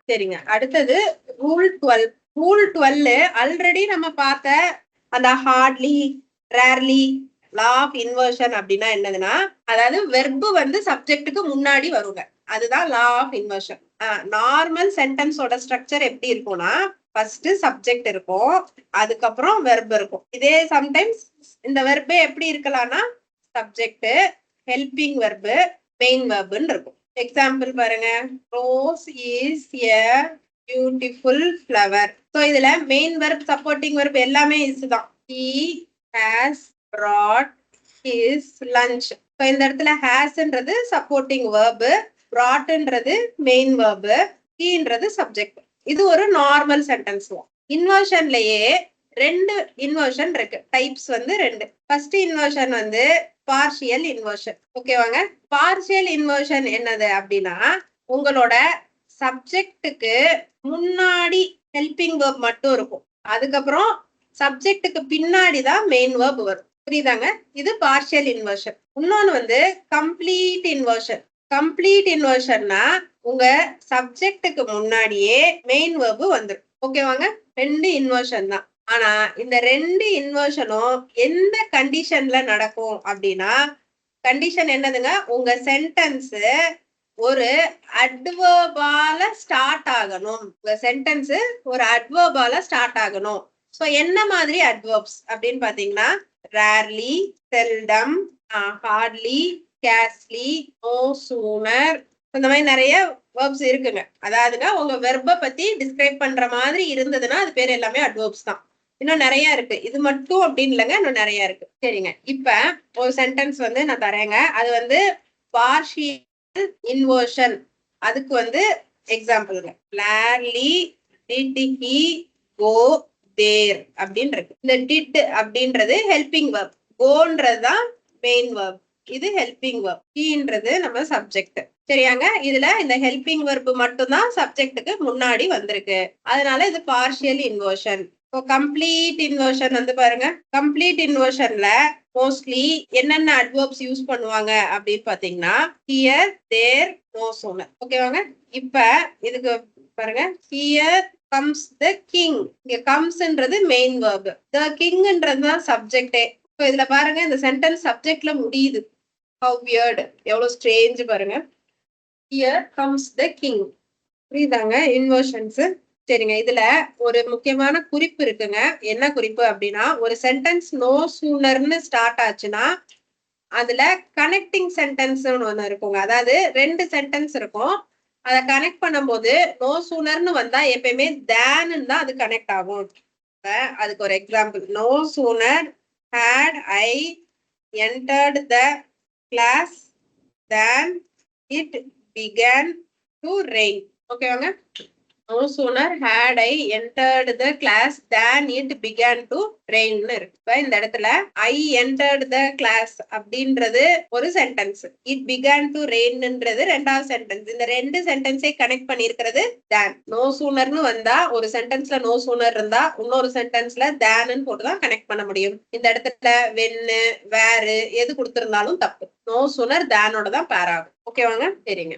சரிங்க. அடுத்தது rule 12. Rule 12 already நம்ம பார்த்த அந்த hardly, rarely, law of inversion அப்படின்னா என்னதுன்னா, அதாவது வெர்பு வந்து சப்ஜெக்ட்டுக்கு முன்னாடி வருங்க. அதுதான் லா ஆஃப் இன்வர்ஷன். நார்மல் சென்டென்ஸோட ஸ்ட்ரக்சர் எப்படி இருக்கும்னா, ஃபர்ஸ்ட் சப்ஜெக்ட் இருக்கும், அதுக்கப்புறம் வெர்ப் இருக்கும். இதே சம்டைம்ஸ் இந்த வெர்பே எப்படி இருக்கலாம்னா சப்ஜெக்ட், ஹெல்பிங் வெர்பு, மெயின் வெர்புன்னு இருக்கும். எக்ஸாம்பிள் பாருங்க, rose is a beautiful flower. So இதுல மெயின் வெர்ப், சப்போர்ட்டிங் வெர்ப் எல்லாமே இஸ் தான். He has brought his lunch. So இந்த இடத்துல ஹேஸ்ன்றது சப்போர்ட்டிங் வெர்பு, brought-ன்றது மெயின் வெர்பு, ஹீன்றது சப்ஜெக்ட். இது ஒரு நார்மல் சென்டென்ஸ். இன்வர்ஷன்லயே ரெண்டு இன்வர்ஷன் இருக்கு. டைப்ஸ் வந்து ரெண்டு. ஃபர்ஸ்ட் இன்வர்ஷன் வந்து பார்ஷியல் இன்வர்ஷன். ஓகேவாங்க. பார்ஷியல் இன்வர்ஷன் என்னது அப்படின்னா, உங்களோட சப்ஜெக்டுக்கு முன்னாடி ஹெல்பிங் வெர்ப் மட்டும் இருக்கும், அதுக்கப்புறம் சப்ஜெக்டுக்கு பின்னாடி தான் மெயின் வெர்ப் வரும். புரியுதாங்க? இது பார்ஷியல் இன்வர்ஷன். இன்னொன்னு வந்து கம்ப்ளீட் இன்வர்ஷன். கம்ப்ளீட் இன்வர்ஷன்னா உங்க சப்ஜெக்டுக்கு முன்னாடியே மெயின் வெர்ப் வந்துடும். ஓகேவாங்க. ரெண்டு இன்வர்ஷன் தான். ஆனா இந்த ரெண்டு இன்வர்ஷனும் எந்த கண்டிஷன்ல நடக்கும் அப்படின்னா, கண்டிஷன் என்னதுங்க, உங்க சென்டென்ஸ் ஒரு அட்வர்பால ஸ்டார்ட் ஆகணும். உங்க சென்டென்ஸ் ஒரு அட்வர்பால ஸ்டார்ட் ஆகணும். சோ என்ன மாதிரி அட்வர்ப்ஸ் அப்படின்னு பாத்தீங்கன்னா, rarely, seldom, hardly, scarcely, no sooner, இந்த மாதிரி நிறைய வேர்ப்ஸ் இருக்குங்க. அதாவதுங்க உங்க வெர்ப பத்தி டிஸ்கிரைப் பண்ற மாதிரி இருந்ததுன்னா அது பேர் எல்லாமே அட்வர்ப்ஸ் தான். இன்னும் நிறைய இருக்கு, இது மட்டும் அப்படின்னு இல்லைங்க, இன்னும் நிறைய இருக்கு. சரிங்க. இப்ப ஒரு சென்டென்ஸ் வந்து நான் தரேங்க, அது வந்து பார்ஷியல் இன்வர்ஷன். அதுக்கு வந்து எக்ஸாம்பிள்ங்க, லார்லி டிட் ஹி கோ தேர் அப்படின்னு இருக்கு. இந்த டிட் அப்படின்றது ஹெல்பிங் வெர்ப், கோன்றது தான் மெயின் வெர்ப், இது ஹெல்பிங் வெர்ப், ஹீன்றது நம்ம சப்ஜெக்ட். சரியாங்க. இதுல இந்த ஹெல்பிங் வெர்ப் மட்டும் தான் சப்ஜெக்ட்டுக்கு முன்னாடி வந்திருக்கு, அதனால இது பார்ஷியல் இன்வர்ஷன். கம்ப்ளீட் இன்வர்ஷன் வந்து பாருங்க, கம்ப்ளீட் இன்வர்ஷன்ல மோஸ்ட்லி என்னென்ன அட்வர்ப்ஸ் யூஸ் பண்ணுவாங்க அப்படின்னு பாத்தீங்கன்னா, ஹியர், தேர், நோ சூனர். ஓகேவாங்க. இப்ப இதுக்கு பாருங்க, ஹியர் comes the king. இங்க comes-ன்றது மெயின் வெர்ப், the king-ன்றது தான் சப்ஜெக்டே. இப்போ இதுல பாருங்க, இந்த சென்டென்ஸ் சப்ஜெக்ட்ல முடியுது. how weird, எவ்வளவு ஸ்ட்ரேஞ்ச் பாருங்க. here comes the king. புரியுதாங்க இன்வர்ஷன்ஸ்? சரிங்க. இதுல ஒரு முக்கியமான குறிப்பு இருக்குங்க. என்ன குறிப்பு அப்படின்னா, ஒரு சென்டென்ஸ் நோ சூனர்னு ஸ்டார்ட் ஆச்சுன்னா அதுல கனெக்டிங் சென்டென்ஸ் ஒண்ணு இருக்குங்க. அதாவது ரெண்டு சென்டென்ஸ் இருக்கும், அதை கனெக்ட் பண்ணும்போது நோ சூனர்னு வந்தா எப்பயுமே தேன்னு தான் அது கனெக்ட் ஆகும். அதுக்கு ஒரு example, no sooner had I entered the class than it began to rain. ஓகேவாங்க. No sooner had I entered the class than it began to rain இருக்கு. இந்த இடத்துல I entered the class அப்படின்றது ஒரு சென்டென்ஸ், it began to rainன்றது ரெண்டாவது sentence. இந்த ரெண்டு சென்டென்ஸை connect பண்ணியிருக்கிறது than. no soonerன்னு வந்தா ஒரு சென்டென்ஸ்ல no sooner இருந்தா இன்னொரு சென்டென்ஸ்ல thanன்னு போட்டுதான் கனெக்ட் பண்ண முடியும். இந்த இடத்துல when, where எது கொடுத்திருந்தாலும் தப்பு. no sooner thanோட தான் பேர் ஆகும். ஓகேவாங்க. சரிங்க.